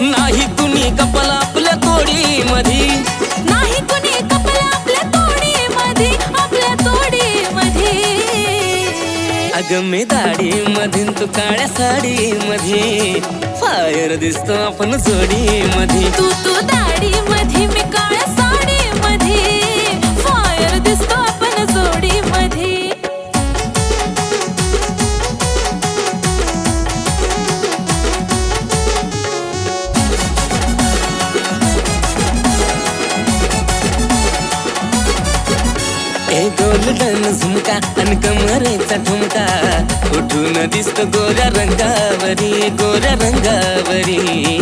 नाही कुणी कपल आपल्या तोडी मधी, नाही कुणी कपल आपल्या तोडी मधी, आपल्या तोडी मधी. अगं मी दाढी मधीन तू काळ्या साडी मध्ये, फायर दिसतो आपण जोडी मध्ये. तू दाढी मधी मी काळ्या साडी मध्ये, फायर दिसतो आपण जोडी मध्ये. ए गोल्डन झुमका आणि कमरेचा ठुमका, उठून दिसतो गोऱ्या रंगावरी, गोऱ्या रंगावरी.